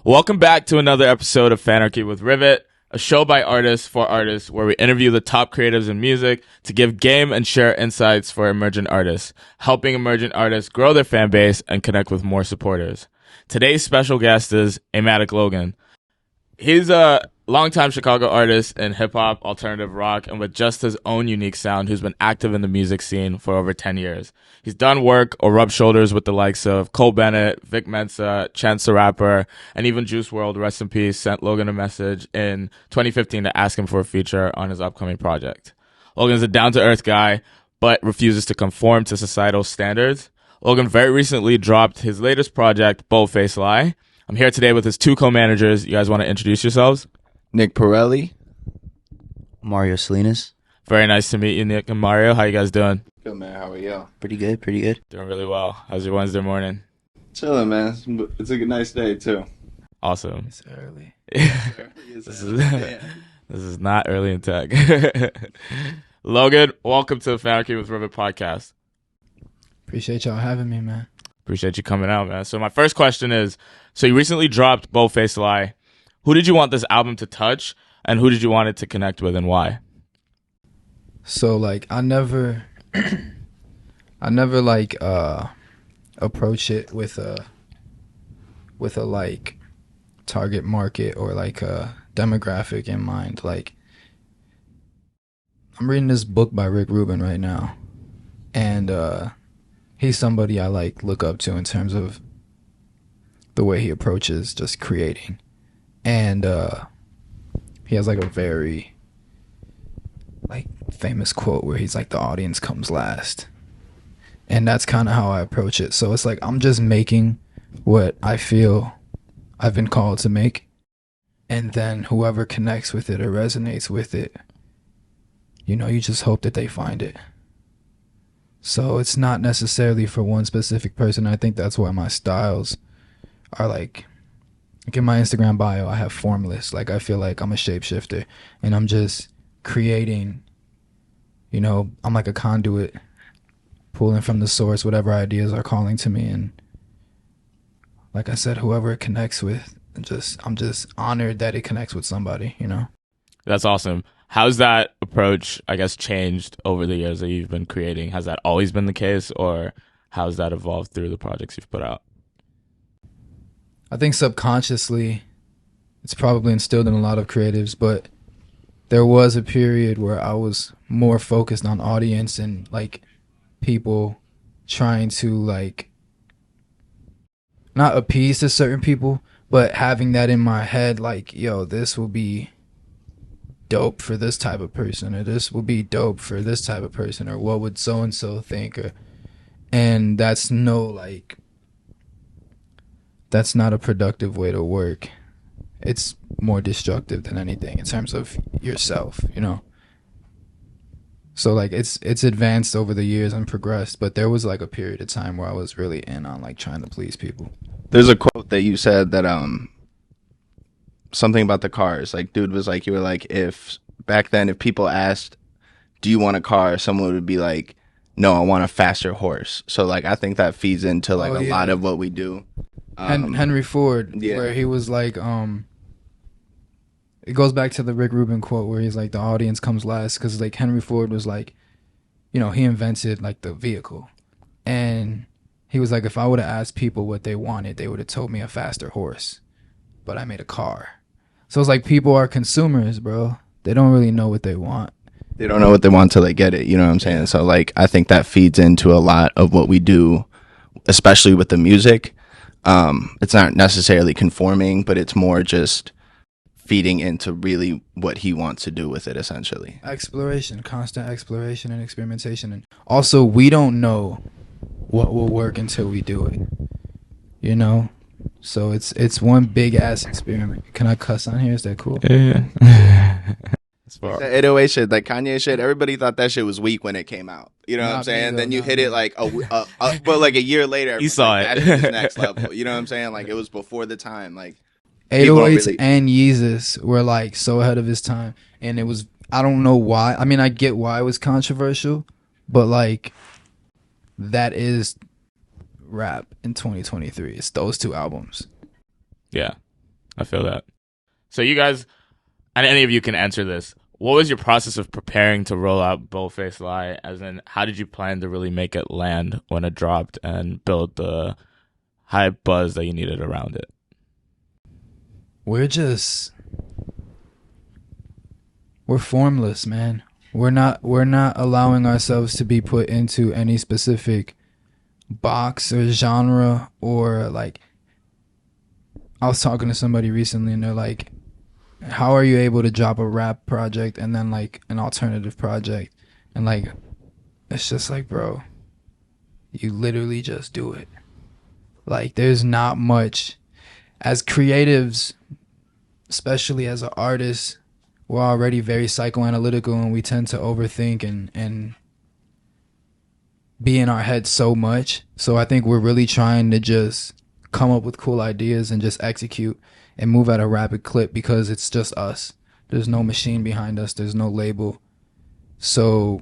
Welcome back to another episode of Fanarchy with Rivet, a show by artists for artists where we interview the top creatives in music to give game and share insights for emergent artists, helping emergent artists grow their fan base and connect with more supporters. Today's special guest is 8matiklogan. He's a longtime Chicago artist in hip-hop, alternative rock, and with just his own unique sound who's been active in the music scene for over 10 years. He's done work or rubbed shoulders with the likes of Cole Bennett, Vic Mensa, Chance the Rapper, and even Juice WRLD, rest in peace, sent Logan a message in 2015 to ask him for a feature on his upcoming project. Logan's a down-to-earth guy, but refuses to conform to societal standards. Logan very recently dropped his latest project, Boldface Lie. I'm here today with his two co-managers. You guys want to introduce yourselves? Nick Pirelli. Mario Salinas. Very nice to meet you, Nick and Mario. How you guys doing? Good, man. How are you? Pretty good, pretty good. Doing really well. How's your Wednesday morning? Chilling, man. It's a good, nice day, too. Awesome. It's early. This is not early in tech. Logan, welcome to the Fanarchy with Rivet podcast. Appreciate y'all having me, man. Appreciate you coming out, man. So my first question is, so you recently dropped Boldface Lie. Who did you want this album to touch, and who did you want it to connect with, and why? So like I never like approach it with a like target market or like a demographic in mind. Like I'm reading this book by Rick Rubin right now, and he's somebody I like look up to in terms of the way he approaches just creating. And he has like a very like famous quote where he's like, the audience comes last. And that's kind of how I approach it. So it's like I'm just making what I feel I've been called to make, and then whoever connects with it or resonates with it, you know, you just hope that they find it. So it's not necessarily for one specific person. I think that's why my styles are like in my Instagram bio, I have formless. Like I feel like I'm a shapeshifter and I'm just creating, you know, I'm like a conduit pulling from the source whatever ideas are calling to me. And like I said, whoever it connects with, I'm just honored that it connects with somebody, you know? That's awesome. How's that approach, I guess, changed over the years that you've been creating? Has that always been the case, or how's that evolved through the projects you've put out? I think subconsciously it's probably instilled in a lot of creatives, but there was a period where I was more focused on audience and like people trying to like not appease to certain people, but having that in my head like, yo, this will be dope for this type of person, or this will be dope for this type of person, or what would so and so think, and that's not a productive way to work. It's more destructive than anything in terms of yourself, you know. So like it's advanced over the years and progressed, but there was like a period of time where I was really in on like trying to please people. There's a quote that you said that something about the cars. Like, dude was like, you were like, if back then if people asked, do you want a car, someone would be like, no, I want a faster horse. So like I think that feeds into like a lot of what we do. Henry Ford, yeah. Where he was like, it goes back to the Rick Rubin quote where he's like, the audience comes last, because like Henry Ford was like, you know, he invented like the vehicle, and he was like, if I would have asked people what they wanted, they would have told me a faster horse, but I made a car. So it's like people are consumers, bro. They don't really know what they want. They don't know what they want till they get it. You know what I'm saying? So like I think that feeds into a lot of what we do, especially with the music. It's not necessarily conforming, but it's more just feeding into really what he wants to do with it, essentially. Exploration, constant exploration and experimentation. And also, we don't know what will work until we do it, you know? So it's one big ass experiment. Can I cuss on here? Is that cool? Yeah. That 808 shit, like Kanye shit, everybody thought that shit was weak when it came out. You know what I'm saying? Then you hit it like but like a year later, you saw like, it. that was next level. You know what I'm saying? Like it was before the time. Like 808s and Yeezus were like so ahead of his time, and it was, I don't know why. I mean, I get why it was controversial, but like that is rap in 2023. It's those two albums. Yeah. I feel that. So you guys, and any of you can answer this. What was your process of preparing to roll out Bullface Lie? As in, how did you plan to really make it land when it dropped and build the high buzz that you needed around it? We're formless, man. We're not allowing ourselves to be put into any specific box or genre, or like, I was talking to somebody recently and they're like, how are you able to drop a rap project and then like an alternative project? And like, it's just like, bro, you literally just do it. Like, there's not much. As creatives, especially as an artist, we're already very psychoanalytical and we tend to overthink and be in our head so much. So I think we're really trying to just come up with cool ideas and just execute and move at a rapid clip because it's just us. There's no machine behind us. There's no label. So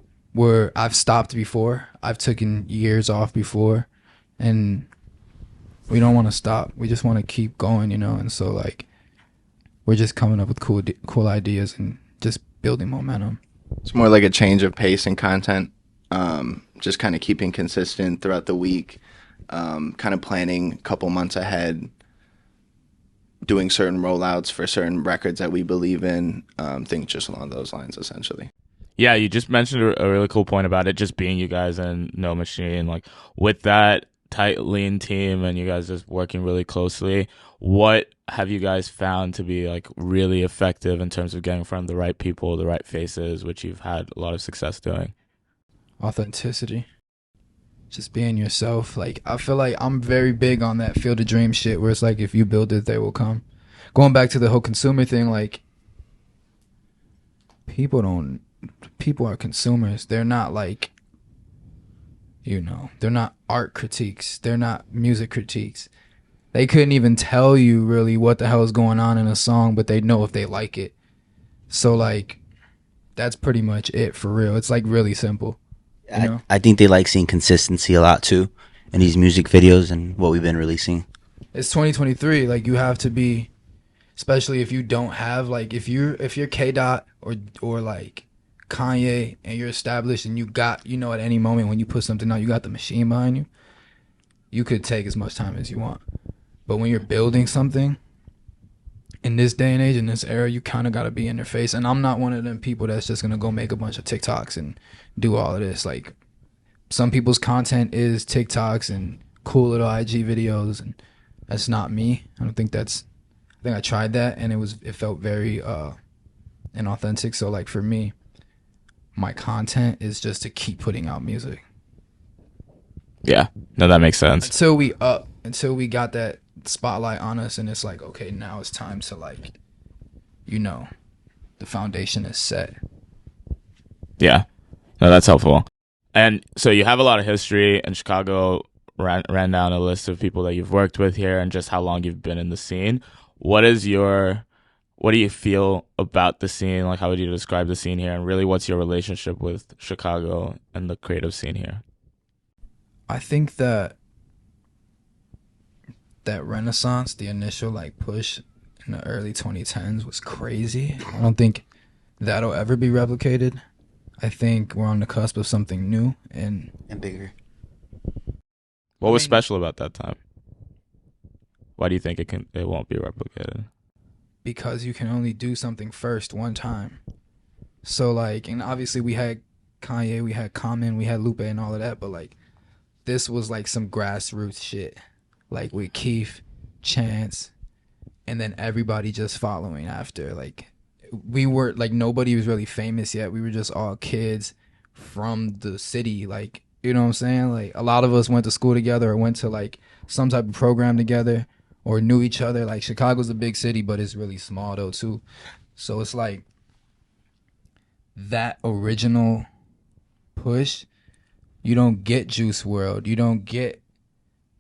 I've stopped before. I've taken years off before, and we don't want to stop. We just want to keep going, you know? And so like, we're just coming up with cool ideas and just building momentum. It's more like a change of pace and content. Just kind of keeping consistent throughout the week, kind of planning a couple months ahead, doing certain rollouts for certain records that we believe in, things just along those lines, essentially. Yeah, you just mentioned a really cool point about it just being you guys and No Machine. Like, with that tight, lean team and you guys just working really closely, what have you guys found to be like really effective in terms of getting in front of the right people, the right faces, which you've had a lot of success doing? Authenticity. Just being yourself. Like, I feel like I'm very big on that Field of Dream shit where it's like, if you build it, they will come. Going back to the whole consumer thing, like, people are consumers. They're not like, you know, they're not art critiques. They're not music critiques. They couldn't even tell you really what the hell is going on in a song, but they know if they like it. So like, that's pretty much it for real. It's like really simple. You know? I think they like seeing consistency a lot too in these music videos and what we've been releasing. It's 2023. Like, you have to be, especially if you don't have, like, if you're K Dot or like Kanye and you're established and you got, you know, at any moment when you put something out, you got the machine behind you, you could take as much time as you want. But when you're building something in this day and age, in this era, you kind of got to be in their face. And I'm not one of them people that's just going to go make a bunch of TikToks and do all of this. Like, some people's content is TikToks and cool little IG videos, and that's not me. I think I tried that and it felt very inauthentic. So like, for me, my content is just to keep putting out music. Yeah, no, that makes sense. Until we got that spotlight on us and it's like, okay, now it's time to, like, you know, the foundation is set. Yeah, no, that's helpful. And so you have a lot of history in Chicago. Ran down a list of people that you've worked with here and just how long you've been in the scene. What do you feel about the scene? Like, how would you describe the scene here? And really, what's your relationship with Chicago and the creative scene here? I think that renaissance, the initial like push in the early 2010s was crazy. I don't think that'll ever be replicated. I think we're on the cusp of something new and bigger. What was special about that time? Why do you think it won't be replicated? Because you can only do something first one time. So like, and obviously we had Kanye, we had Common, we had Lupe and all of that, but like, this was like some grassroots shit, like with Keith, Chance, and then everybody just following after. Like, we were like, nobody was really famous yet. We were just all kids from the city. Like, you know what I'm saying? Like, a lot of us went to school together or went to like some type of program together or knew each other. Like, Chicago's a big city, but it's really small though too. So it's like that original push. You don't get Juice WRLD. You don't get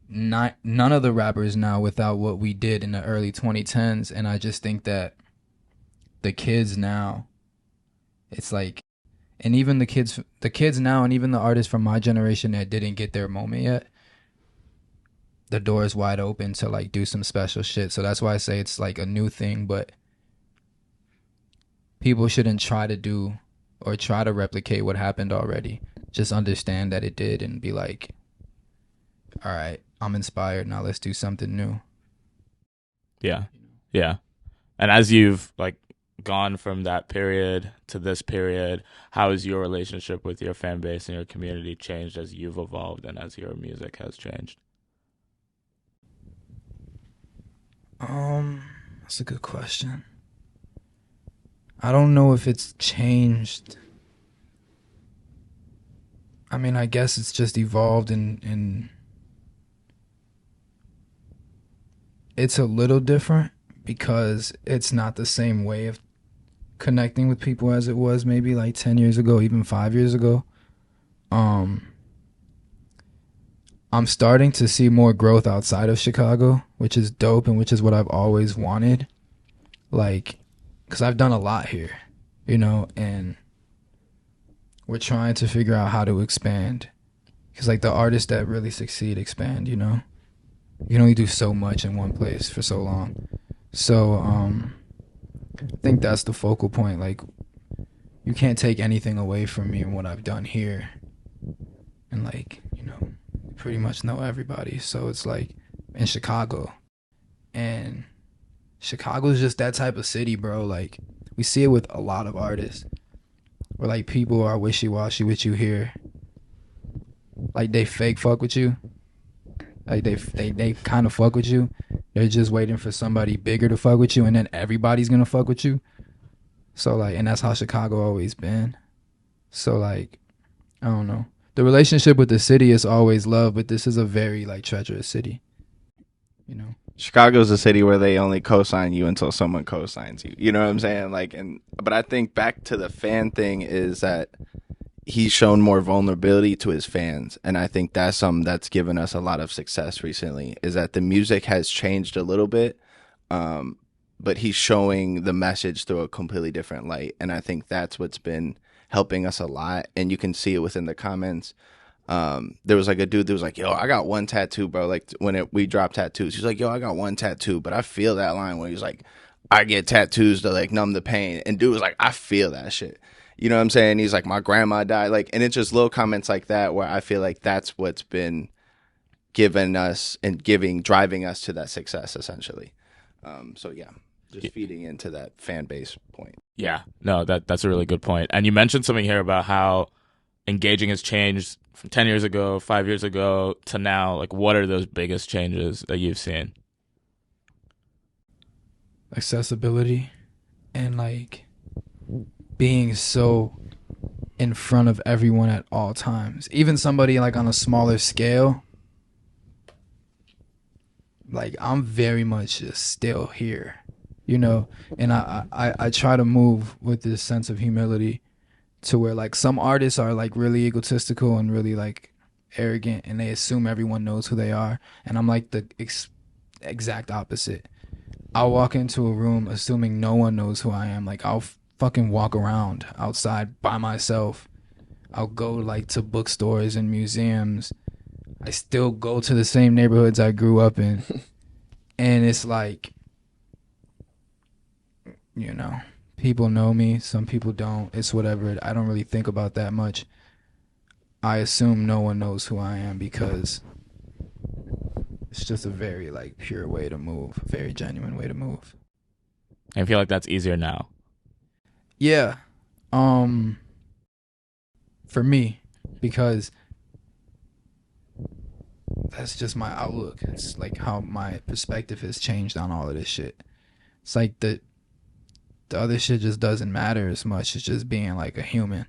none of the rappers now without what we did in the early 2010s. And I just think that the kids now, it's like, and even the kids now, and even the artists from my generation that didn't get their moment yet, the door is wide open to like do some special shit. So that's why I say it's like a new thing, but people shouldn't try to do or try to replicate what happened already. Just understand that it did and be like, all right, I'm inspired. Now let's do something new. Yeah. Yeah. And as you've like gone from that period to this period, how has your relationship with your fan base and your community changed as you've evolved and as your music has changed? That's a good question. I don't know if it's changed. I mean, I guess it's just evolved and it's a little different because it's not the same way of connecting with people as it was maybe like 10 years ago, even 5 years ago. I'm starting to see more growth outside of Chicago, which is dope and which is what I've always wanted. Like, because I've done a lot here, you know, and we're trying to figure out how to expand. Because, like, the artists that really succeed expand, you know? You can only do so much in one place for so long. So, I think that's the focal point. Like, you can't take anything away from me and what I've done here. And, like, you know, pretty much know everybody. So it's like in Chicago. And Chicago's just that type of city, bro. Like, we see it with a lot of artists. Where, like, people are wishy-washy with you here. Like, they fake fuck with you. Like, they kind of fuck with you. They're just waiting for somebody bigger to fuck with you, and then everybody's gonna fuck with you. So, like, and that's how Chicago always been. So, like, I don't know. The relationship with the city is always love, but this is a very, like, treacherous city. You know? Chicago's a city where they only co-sign you until someone co-signs you. You know what I'm saying? Like, but I think back to the fan thing is that he's shown more vulnerability to his fans, and I think that's something that's given us a lot of success recently. Is that the music has changed a little bit, but he's showing the message through a completely different light, and I think that's what's been helping us a lot. And you can see it within the comments. There was like a dude that was like, yo, I got one tattoo, bro. Like we dropped tattoos. He's like, yo, I got one tattoo, but I feel that line when he's like, I get tattoos to like numb the pain. And dude was like, I feel that shit. You know what I'm saying? He's like, my grandma died. Like, and it's just little comments like that where I feel like that's what's been giving us and driving us to that success essentially. So yeah, just feeding into that fan base point. Yeah, no, that's a really good point. And you mentioned something here about how engaging has changed from 10 years ago, 5 years ago to now. Like, what are those biggest changes that you've seen? Accessibility and, like, being so in front of everyone at all times. Even somebody, like, on a smaller scale, like, I'm very much just still here, you know? And I try to move with this sense of humility to where, like, some artists are, like, really egotistical and really, like, arrogant, and they assume everyone knows who they are. And I'm, like, the exact opposite. I'll walk into a room assuming no one knows who I am. Like, I'll fucking walk around outside by myself. I'll go, like, to bookstores and museums. I still go to the same neighborhoods I grew up in. And it's like, you know, people know me, some people don't. It's whatever. I don't really think about that much. I assume no one knows who I am because it's just a very, like, pure way to move, a very genuine way to move. I feel like that's easier now. Yeah. For me, because that's just my outlook. It's like how my perspective has changed on all of this shit. It's like the other shit just doesn't matter as much as just being like a human.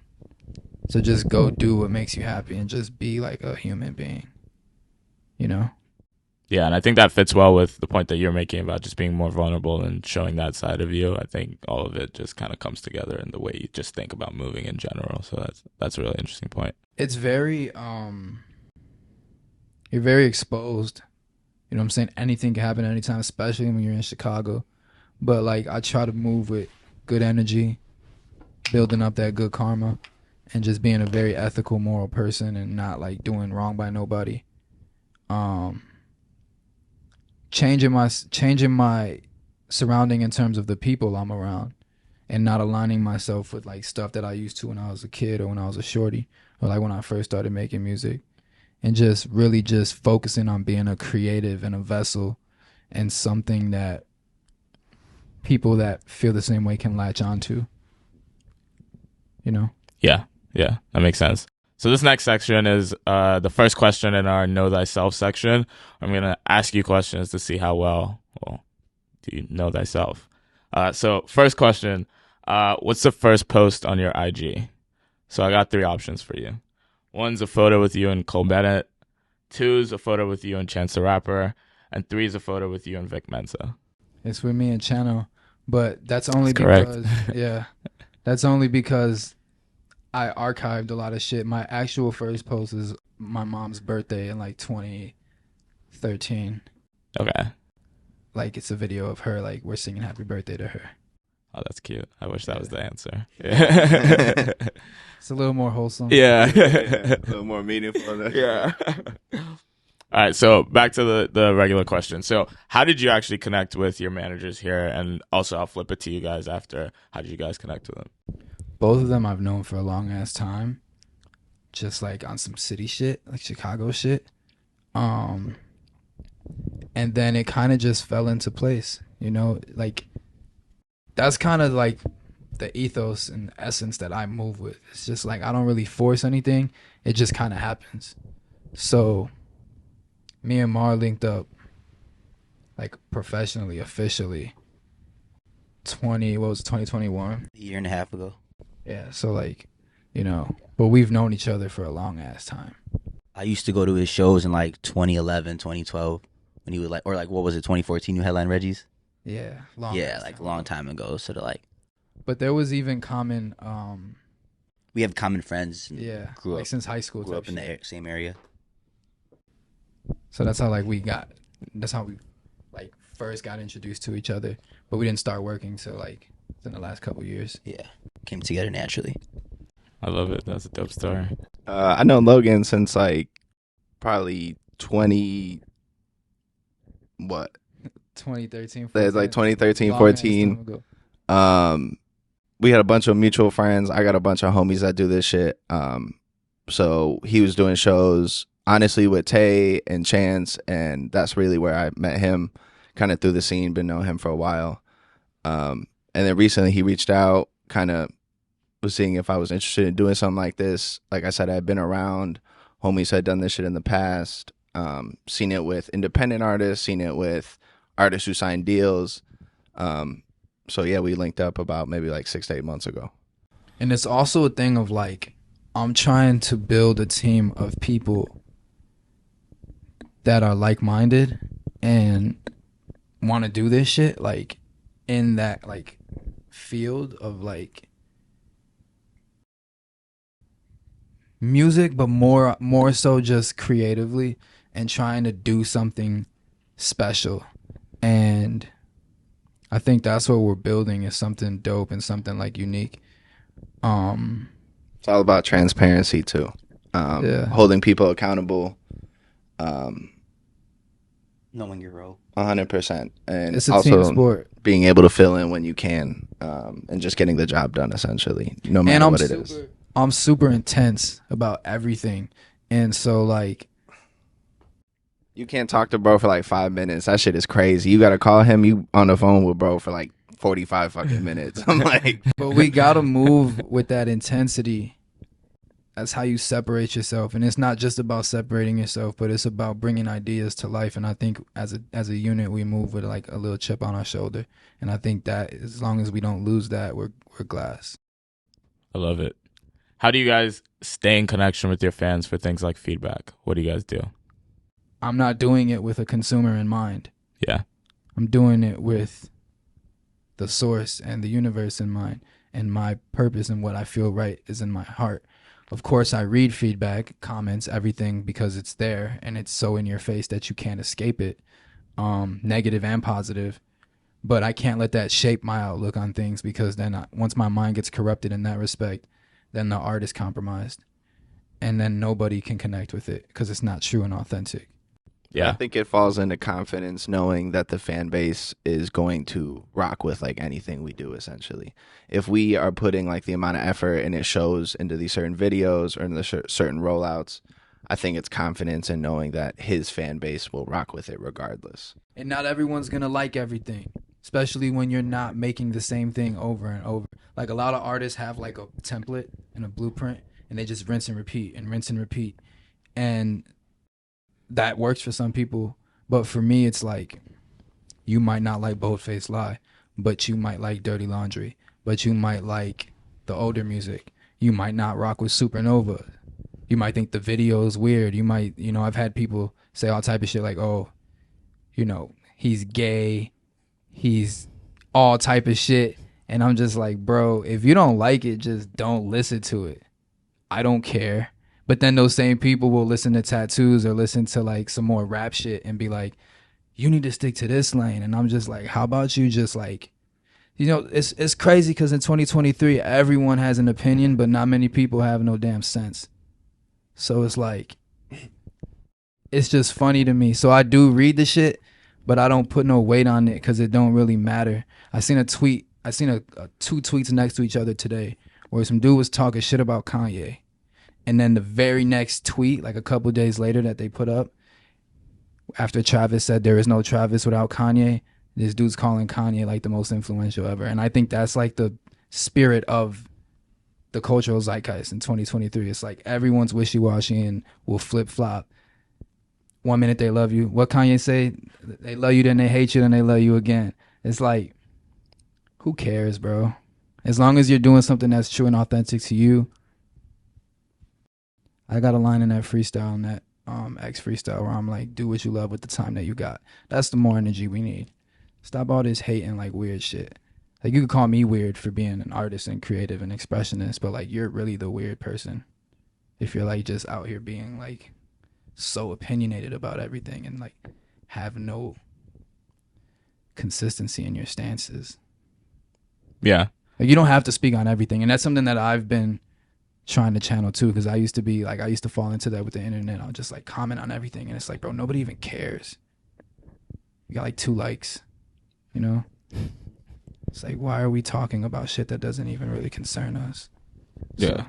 So just go do what makes you happy and just be like a human being, you know? Yeah, and I think that fits well with the point that you're making about just being more vulnerable and showing that side of you. I think all of it just kind of comes together in the way you just think about moving in general. So that's a really interesting point. It's very you're very exposed. You know what I'm saying? Anything can happen anytime, especially when you're in Chicago. But, like, I try to move with good energy, building up that good karma, and just being a very ethical, moral person and not, like, doing wrong by nobody. changing my surrounding in terms of the people I'm around, and not aligning myself with like stuff that I used to when I was a kid or when I was a shorty, or like when I first started making music, and just really just focusing on being a creative and a vessel and something that people that feel the same way can latch onto, you know? Yeah, that makes sense. So this next section is the first question in our Know Thyself section. I'm going to ask you questions to see how well do you know thyself. So first question, what's the first post on your IG? So I got 3 options for you. 1's a photo with you and Cole Bennett. 2's a photo with you and Chance the Rapper. And 3's a photo with you and Vic Mensa. It's with me and Channel, but that's only That's because that's only because I archived a lot of shit. My actual first post is my mom's birthday in like 2013. Okay. Like it's a video of her, like we're singing happy birthday to her. Oh, that's cute. I wish that was the answer. Yeah. It's a little more wholesome. Yeah. A little more meaningful. Yeah. All right, so back to the regular question. So how did you actually connect with your managers here? And also I'll flip it to you guys after. How did you guys connect with them? Both of them I've known for a long ass time. Just like on some city shit, like Chicago shit. And then it kind of just fell into place, you know? Like that's kind of like the ethos and essence that I move with. It's just like I don't really force anything. It just kind of happens. So me and Mar linked up like professionally, officially 2021? A year and a half ago. Yeah, so like, you know, but we've known each other for a long ass time. I used to go to his shows in like 2011, 2012 when he was like, or like, what was it, 2014, you headline Reggie's? Yeah, like a long time ago. So to like, but there was even common we have common friends. And yeah, grew like up, since high school grew type up in shit. the same area. So that's how like that's how we like first got introduced to each other, but we didn't start working till like in the last couple years. Yeah, came together naturally. I love it. That's a dope story. I know Logan since like probably 2013, It's like 2013, long ass 14. time ago. We had a bunch of mutual friends. I got a bunch of homies that do this shit. So he was doing shows honestly with Tay and Chance, and that's really where I met him, kind of through the scene, been knowing him for a while. And then recently he reached out, kind of was seeing if I was interested in doing something like this. Like I said, I'd been around, homies had done this shit in the past, seen it with independent artists, seen it with artists who signed deals. So yeah, we linked up about maybe like 6 to 8 months ago. And it's also a thing of like, I'm trying to build a team of people that are like-minded and want to do this shit, like in that like field of like music, but more so just creatively and trying to do something special. And I think that's what we're building, is something dope and something like unique. It's all about transparency too. Holding people accountable. Knowing your role. 100%. And It's a also team sport. being able to fill in when you can, and just getting the job done essentially, no matter what it is. I'm super intense about everything. And so like, You can't talk to bro for like 5 minutes. That shit is crazy. You got to call him. You on the phone with bro for like 45 fucking minutes. I'm like, but we got to move with that intensity. That's how you separate yourself. And it's not just about separating yourself, but it's about bringing ideas to life. And I think as a unit, we move with like a little chip on our shoulder. And I think that as long as we don't lose that, we're glass. I love it. How do you guys stay in connection with your fans for things like feedback? What do you guys do? I'm not doing it with a consumer in mind. Yeah. I'm doing it with the source and the universe in mind, and my purpose and what I feel right is in my heart. Of course, I read feedback, comments, everything, because it's there and it's so in your face that you can't escape it, negative and positive. But I can't let that shape my outlook on things, because then once my mind gets corrupted in that respect, then the art is compromised, and then nobody can connect with it because it's not true and authentic. Yeah. I think it falls into confidence knowing that the fan base is going to rock with like anything we do essentially. If we are putting like the amount of effort and it shows into these certain videos or in the certain rollouts, I think it's confidence in knowing that his fan base will rock with it regardless. And not everyone's going to like everything, especially when you're not making the same thing over and over. Like a lot of artists have like a template and a blueprint and they just rinse and repeat and rinse and repeat. And that works for some people, but for me it's like you might not like Boldface Lie, but you might like Dirty Laundry, but you might like the older music. You might not rock with Supernova. You might think the video is weird. You might, I've had people say all type of shit like, oh, he's gay, he's all type of shit, and I'm just like, bro, if you don't like it, just don't listen to it. I don't care. But then those same people will listen to Tattoos or listen to like some more rap shit and be like, you need to stick to this lane. And I'm just like, how about you just like, it's crazy because in 2023, everyone has an opinion, but not many people have no damn sense. So it's like, it's just funny to me. So I do read the shit, but I don't put no weight on it because it don't really matter. I seen a tweet. I seen a two tweets next to each other today where some dude was talking shit about Kanye. And then the very next tweet, like a couple days later that they put up, after Travis said there is no Travis without Kanye, this dude's calling Kanye like the most influential ever. And I think that's like the spirit of the cultural zeitgeist in 2023. It's like everyone's wishy-washy and will flip-flop. 1 minute they love you. What Kanye say? They love you, then they hate you, then they love you again. It's like, who cares, bro? As long as you're doing something that's true and authentic to you. I got a line in that freestyle, in that X freestyle, where I'm like, do what you love with the time that you got. That's the more energy we need. Stop all this hating like weird shit. Like, you could call me weird for being an artist and creative and expressionist, but like, you're really the weird person if you're like just out here being like so opinionated about everything and like have no consistency in your stances. Yeah. Like, you don't have to speak on everything, and that's something that I've been trying to channel too, because I used to fall into that with the internet. I'll just like comment on everything, and it's like, bro, nobody even cares. You got like 2 likes, It's like, why are we talking about shit that doesn't even really concern us? Yeah.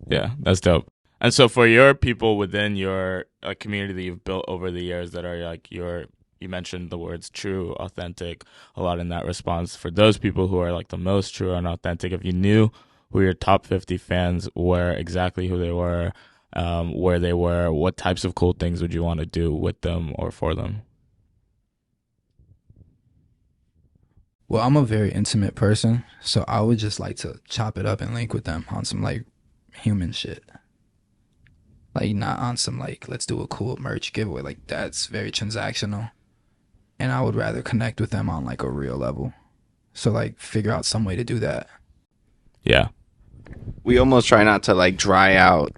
Yeah, that's dope. And so for your people within your community that you've built over the years that are like you mentioned the words true, authentic a lot in that response. For those people who are like the most true and authentic, if you knew who your top 50 fans were, exactly who they were, where they were, what types of cool things would you want to do with them or for them? Well, I'm a very intimate person, so I would just like to chop it up and link with them on some like human shit. Like, not on some like, let's do a cool merch giveaway. Like, that's very transactional. And I would rather connect with them on like a real level. So like, figure out some way to do that. Yeah. We almost try not to like dry out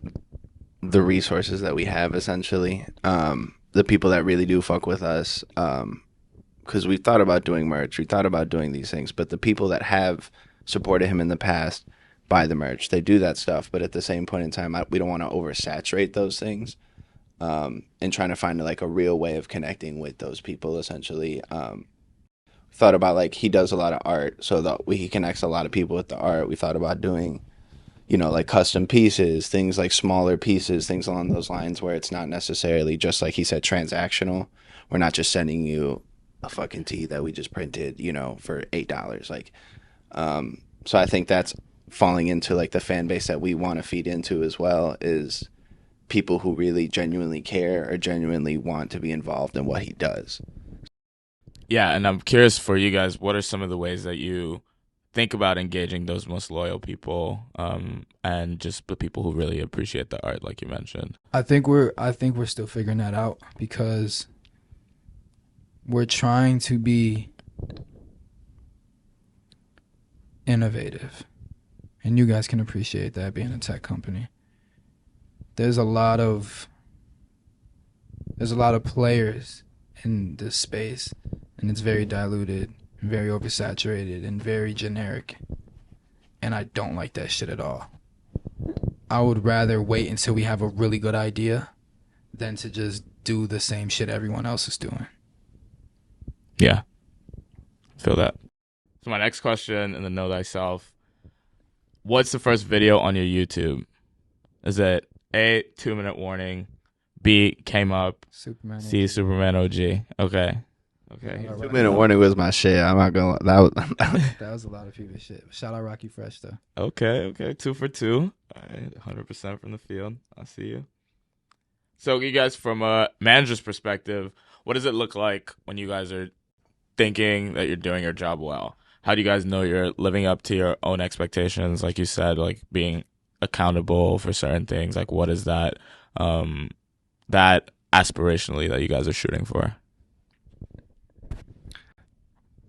the resources that we have, essentially. The people that really do fuck with us, because we've thought about doing merch, we thought about doing these things, but the people that have supported him in the past buy the merch, they do that stuff, but at the same point in time, we don't want to oversaturate those things, and trying to find like a real way of connecting with those people, essentially. Thought about like, he does a lot of art, so that he connects a lot of people with the art. We thought about doing like custom pieces, things like smaller pieces, things along those lines, where it's not necessarily just, like he said, transactional. We're not just sending you a fucking tee that we just printed, for $8. Like, so I think that's falling into like the fan base that we want to feed into as well, is people who really genuinely care or genuinely want to be involved in what he does. Yeah, and I'm curious for you guys, what are some of the ways that you think about engaging those most loyal people, and just the people who really appreciate the art, like you mentioned? I think we're still figuring that out, because we're trying to be innovative, and you guys can appreciate that being a tech company. There's a lot of players in this space, and it's very diluted, very oversaturated, and very generic. And I don't like that shit at all. I would rather wait until we have a really good idea than to just do the same shit everyone else is doing. Yeah. Feel that. So my next question in the Know Thyself, what's the first video on your YouTube? Is it A, 2-minute warning, B, came up, Superman. C, Superman OG? Okay. Shout out 2-minute warning was my shit. I'm not gonna. That was a lot of people's shit. Shout out Rocky Fresh though. Okay. 2 for 2. All right, 100% from the field. I see you. So you guys, from a manager's perspective, what does it look like when you guys are thinking that you're doing your job well? How do you guys know you're living up to your own expectations? Like you said, like being accountable for certain things. Like what is that, that aspirationally that you guys are shooting for?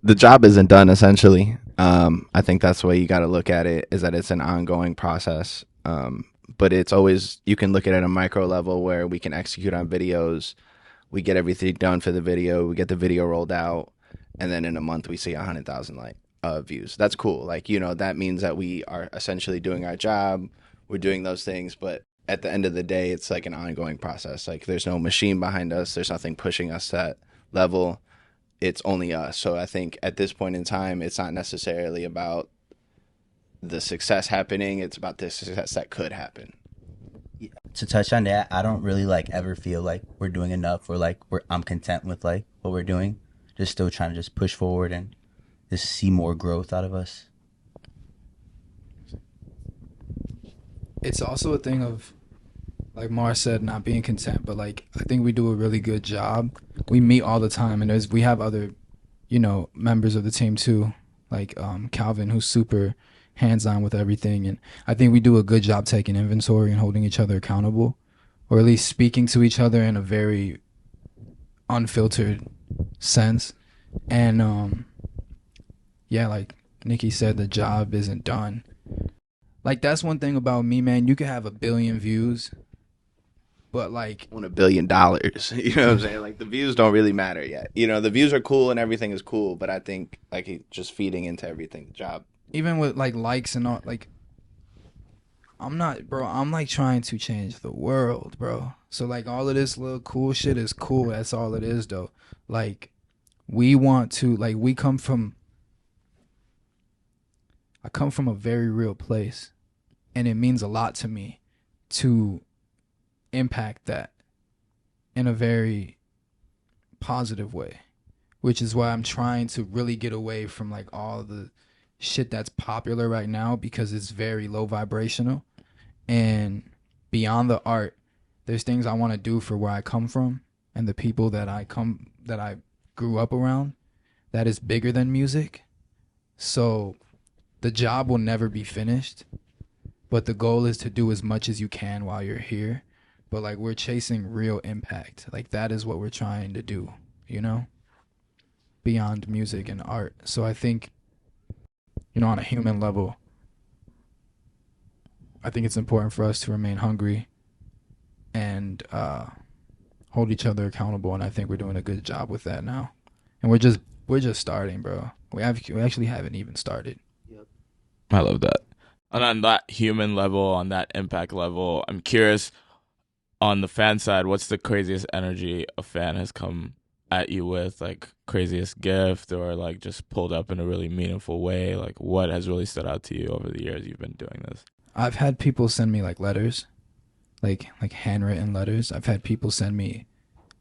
The job isn't done, essentially. I think that's the way you got to look at it, is that it's an ongoing process. But it's always, you can look at it at a micro level where we can execute on videos. We get everything done for the video. We get the video rolled out. And then in a month, we see 100,000 views. That's cool. Like, you know, that means that we are essentially doing our job. We're doing those things. But at the end of the day, it's like an ongoing process. Like there's no machine behind us. There's nothing pushing us to that level. It's only us. So I think at this point in time, it's not necessarily about the success happening. It's about the success that could happen. To touch on that, I don't really like ever feel like we're doing enough, or like I'm content with like what we're doing. Just still trying to just push forward and just see more growth out of us. It's also a thing of, like Mars said, not being content, but like I think we do a really good job. We meet all the time, and we have other, you know, members of the team too, like Calvin, who's super hands-on with everything, and I think we do a good job taking inventory and holding each other accountable, or at least speaking to each other in a very unfiltered sense. And yeah, like Nikki said, the job isn't done. Like that's one thing about me, man. You could have 1 billion views, but like I want $1 billion. You know what I'm saying? Like the views don't really matter yet. You know, the views are cool and everything is cool, but I think like it just feeding into everything, the job. Even with like likes and all, like I'm like trying to change the world, bro. So like all of this little cool shit is cool. That's all it is though. Like we want to, like I come from a very real place, and it means a lot to me to impact that in a very positive way, which is why I'm trying to really get away from like all the shit that's popular right now, because it's very low vibrational. And beyond the art, there's things I want to do for where I come from and the people that I grew up around that is bigger than music. So the job will never be finished, but the goal is to do as much as you can while you're here. But like we're chasing real impact. Like that is what we're trying to do, you know, beyond music and art. So I think, you know, on a human level, I think it's important for us to remain hungry and hold each other accountable. And I think we're doing a good job with that now. And we're just starting, bro. We actually haven't even started. I love that. And on that human level, on that impact level, I'm curious, on the fan side, what's the craziest energy a fan has come at you with? Like craziest gift, or like just pulled up in a really meaningful way? Like what has really stood out to you over the years you've been doing this? I've had people send me like letters, like handwritten letters. I've had people send me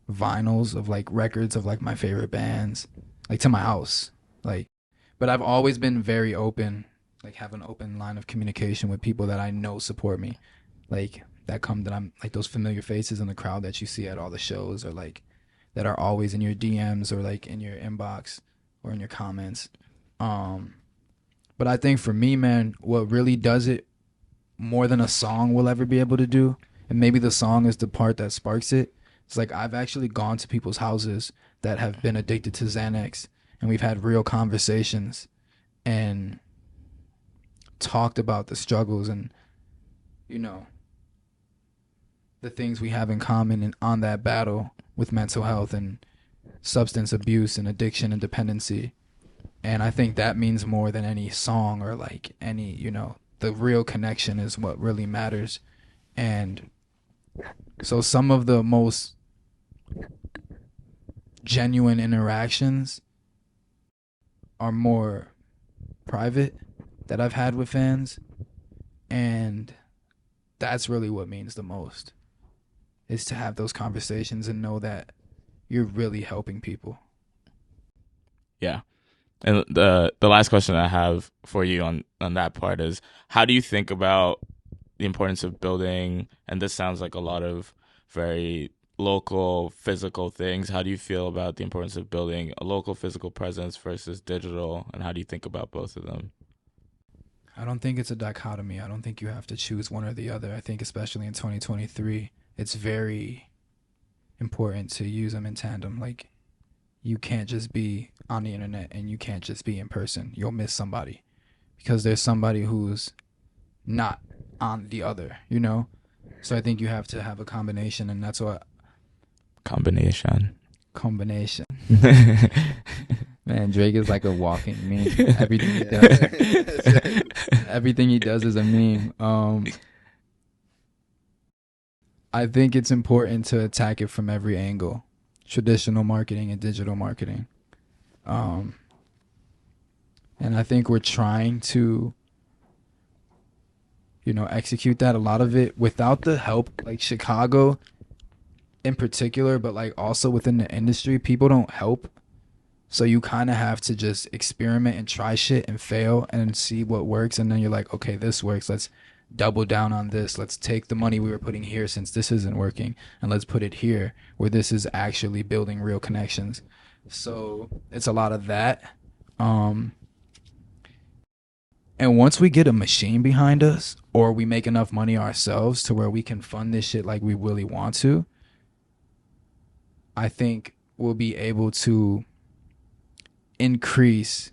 vinyls of like records of like my favorite bands, like to my house. Like, but I've always been very open, like have an open line of communication with people that I know support me, like that I'm like those familiar faces in the crowd that you see at all the shows, or like that are always in your DMs or like in your inbox or in your comments. But I think for me, man, what really does it more than a song will ever be able to do, and maybe the song is the part that sparks it, it's like I've actually gone to people's houses that have been addicted to Xanax, and we've had real conversations and talked about the struggles and, you know, the things we have in common and on that battle with mental health and substance abuse and addiction and dependency. And I think that means more than any song or like any, you know, the real connection is what really matters. And so some of the most genuine interactions are more private that I've had with fans, and that's really what means the most, is to have those conversations and know that you're really helping people. Yeah. And the last question I have for you on that part is, how do you think about the importance of building, and this sounds like a lot of very local physical things. How do you feel about the importance of building a local physical presence versus digital, and how do you think about both of them? I don't think it's a dichotomy. I don't think you have to choose one or the other. I think especially in 2023, it's very important to use them in tandem. Like, you can't just be on the internet and you can't just be in person. You'll miss somebody because there's somebody who's not on the other, you know? So I think you have to have a combination, and that's what... Combination. Man, Drake is like a walking meme. Everything he does is a meme. I think it's important to attack it from every angle. Traditional marketing and digital marketing. And I think we're trying to, execute that. A lot of it without the help, like Chicago in particular, but like also within the industry, people don't help. So you kind of have to just experiment and try shit and fail and see what works. And then you're like, okay, this works. Let's double down on this. Let's take the money we were putting here since this isn't working, and let's put it here where this is actually building real connections. So it's a lot of that. And once we get a machine behind us, or we make enough money ourselves to where we can fund this shit like we really want to, I think we'll be able to increase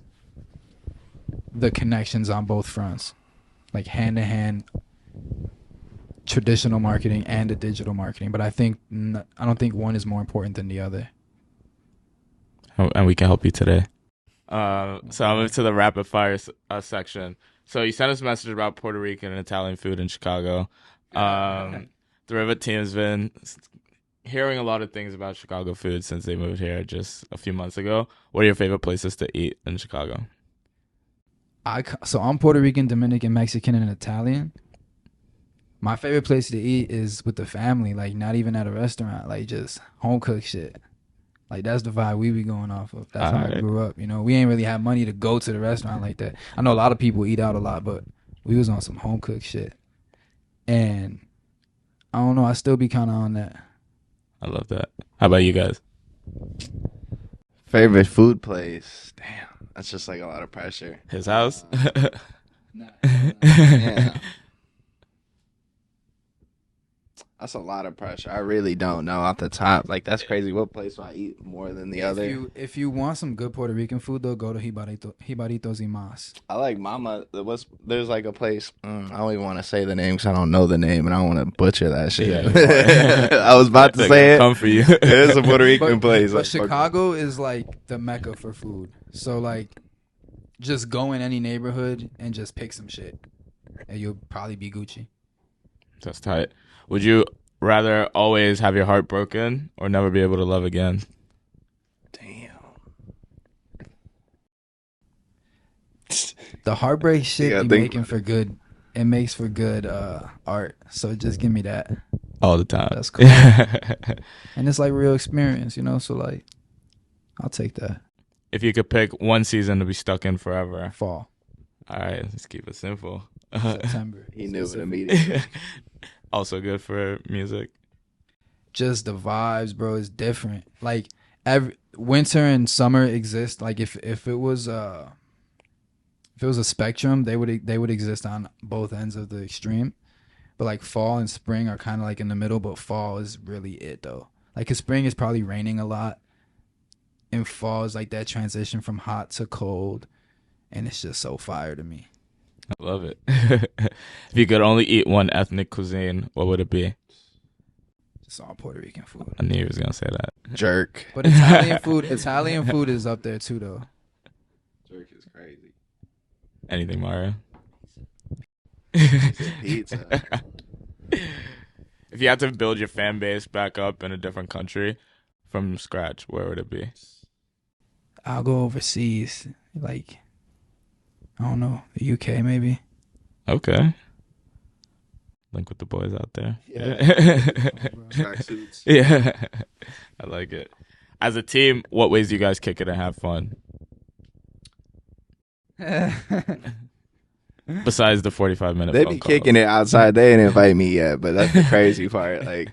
the connections on both fronts, like hand to hand, traditional marketing and the digital marketing. But I don't think one is more important than the other. And we can help you today. So I'll move to the rapid fire section. So you sent us a message about Puerto Rican and Italian food in Chicago. The Rivet team has been hearing a lot of things about Chicago food since they moved here just a few months ago. What are your favorite places to eat in Chicago? So I'm Puerto Rican, Dominican, Mexican, and Italian. My favorite place to eat is with the family, like not even at a restaurant, like just home cooked shit. Like that's the vibe we be going off of. That's how I grew up. We ain't really have money to go to the restaurant like that. I know a lot of people eat out a lot, but we was on some home cooked shit. And I don't know, I still be kind of on that. I love that. How about you guys? Favorite food place? Damn, that's just like a lot of pressure. His house? Yeah. That's a lot of pressure. I really don't know off the top. Like, that's crazy. What place do I eat more than the other? If you want some good Puerto Rican food, though, go to Jibaritos y Mas. I like Mama. There's like a place. I don't even want to say the name because I don't know the name and I don't want to butcher that shit. Yeah. I was about to say it. Come for you. It is a Puerto Rican place. But Chicago is like the mecca for food. So like, just go in any neighborhood and just pick some shit, and you'll probably be Gucci. That's tight. Would you rather always have your heart broken or never be able to love again? Damn. The heartbreak shit making for good. It makes for good art. So just give me that all the time. That's cool. And it's like real experience, So like, I'll take that. If you could pick one season to be stuck in forever. Fall. All right, let's keep it simple. September. He knew it immediately. Also good for music. Just the vibes, bro, is different. Like every winter and summer exist. Like if it was a spectrum, they would exist on both ends of the extreme. But like fall and spring are kind of like in the middle. But fall is really it though. Like 'cause spring is probably raining a lot, and fall is like that transition from hot to cold, and it's just so fire to me. I love it. If you could only eat one ethnic cuisine, what would it be? Just all Puerto Rican food. I knew he was gonna say that. Jerk. But Italian food is up there too, though. Jerk is crazy. Anything, Mario? Pizza. If you had to build your fan base back up in a different country, from scratch, where would it be? I'll go overseas, like I don't know, the UK maybe. Okay. Link with the boys out there. Yeah. Tracksuits. Yeah. I like it. As a team, what ways do you guys kick it and have fun? Besides the 45-minute They phone be call. kicking it outside. They didn't invite me yet, but that's the crazy part. Like,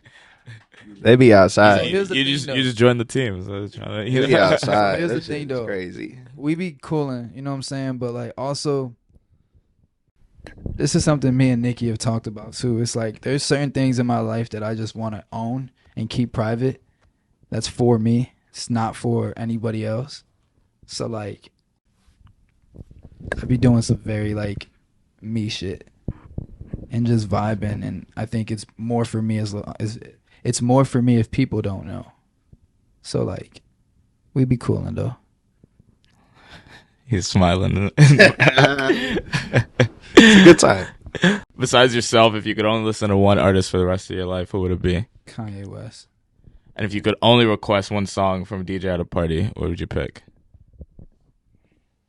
they be outside. Here's the You thing, just though. you just joined the team. So it's trying to, They be outside. Here's the That shit thing, is though. crazy. We be cooling, you know what I'm saying? But like also, this is something me and Nikki have talked about too. It's like there's certain things in my life that I just want to own and keep private. That's for me. It's not for anybody else. So like, I be doing some very like me shit and just vibing, and I think it's more for me as it's more for me if people don't know. So like, we be cooling though. He's smiling. It's a good time. Besides yourself, if you could only listen to one artist for the rest of your life, who would it be? Kanye West. And if you could only request one song from a DJ at a party, what would you pick?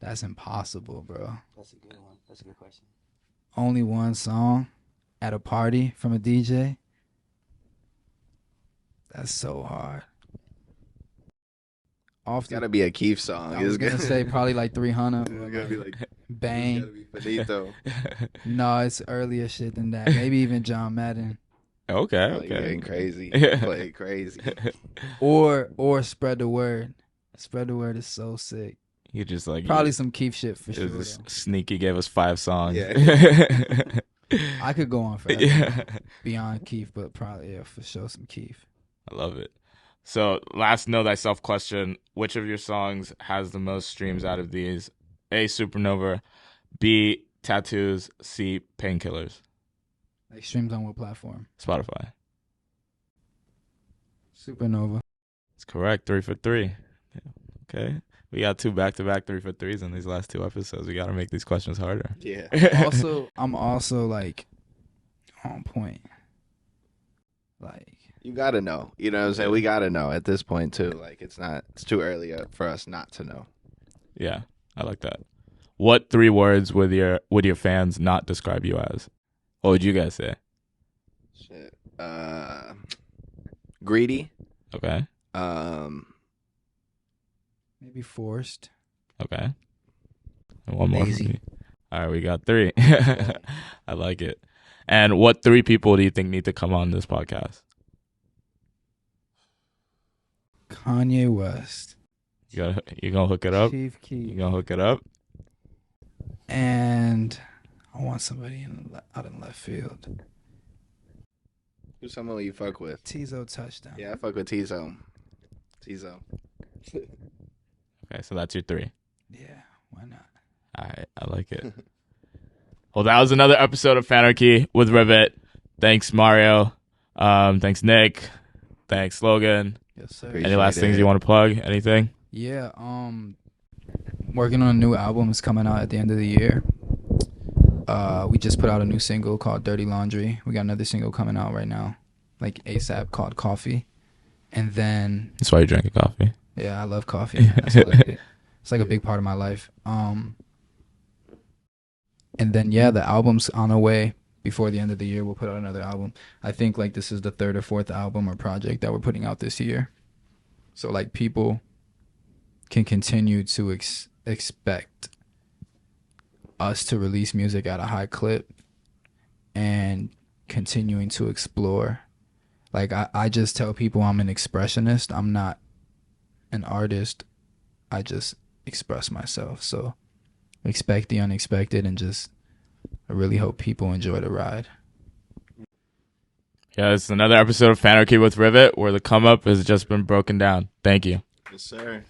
That's impossible, bro. That's a good one. That's a good question. Only one song at a party from a DJ? That's so hard. It's gotta be a Keith song. I was gonna say probably like 300. It's gotta be like Bang. It's gotta be finito. No, it's earlier shit than that. Maybe even John Madden. Okay, Like, you're okay. getting crazy. Yeah. Play crazy. Or Spread the Word. Spread the Word is so sick. You just like Probably some Keith shit for it sure. was though. just sneaky. Gave us 5 songs. Yeah. I could go on forever Yeah. beyond Keith, but probably yeah, for sure some Keith. I love it. So, last know thyself question: which of your songs has the most streams out of these? A. Supernova, B. Tattoos, C. Painkillers. Like streams on what platform? Spotify. Supernova. It's correct. 3 for 3. Yeah. Okay. We got 2 back-to-back 3 for 3s in these last 2 episodes. We got to make these questions harder. Yeah. I'm also like on point. Like You gotta know. You know what I'm saying? We gotta know at this point too. Like it's too early for us not to know. Yeah, I like that. What 3 words would your fans not describe you as? What would you guys say? Shit. Greedy. Okay. maybe forced. Okay. And one more. Lazy. All right, we got 3. I like it. And what 3 people do you think need to come on this podcast? Kanye West. You gonna hook it up? Chief You Keef. gonna hook it up? And I want somebody out in left field. Who's someone you fuck with? Tizo touchdown. Yeah, I fuck with Tizo. Tizo. Okay, so that's your 3. Yeah, why not? All right, I like it. Well, that was another episode of Fanarchy with Rivet. Thanks, Mario. Thanks, Nick. Thanks, Logan. Yes, sir. Appreciate Any last things it. you want to plug? Anything? Yeah, working on a new album. It's coming out at the end of the year. We just put out a new single called Dirty Laundry. We got another single coming out right now, like ASAP, called Coffee. And then, That's why you're drinking coffee. yeah, I love coffee. Man. That's like, it's like a big part of my life. And then, yeah, the album's on the way. Before the end of the year, we'll put out another album. I think like this is the 3rd or 4th album or project that we're putting out this year. So like people can continue to expect us to release music at a high clip and continuing to explore. Like I just tell people I'm an expressionist. I'm not an artist. I just express myself. So expect the unexpected and just I really hope people enjoy the ride. Yeah, it's another episode of Fanarchy with Rivet where the come up has just been broken down. Thank you. Yes, sir.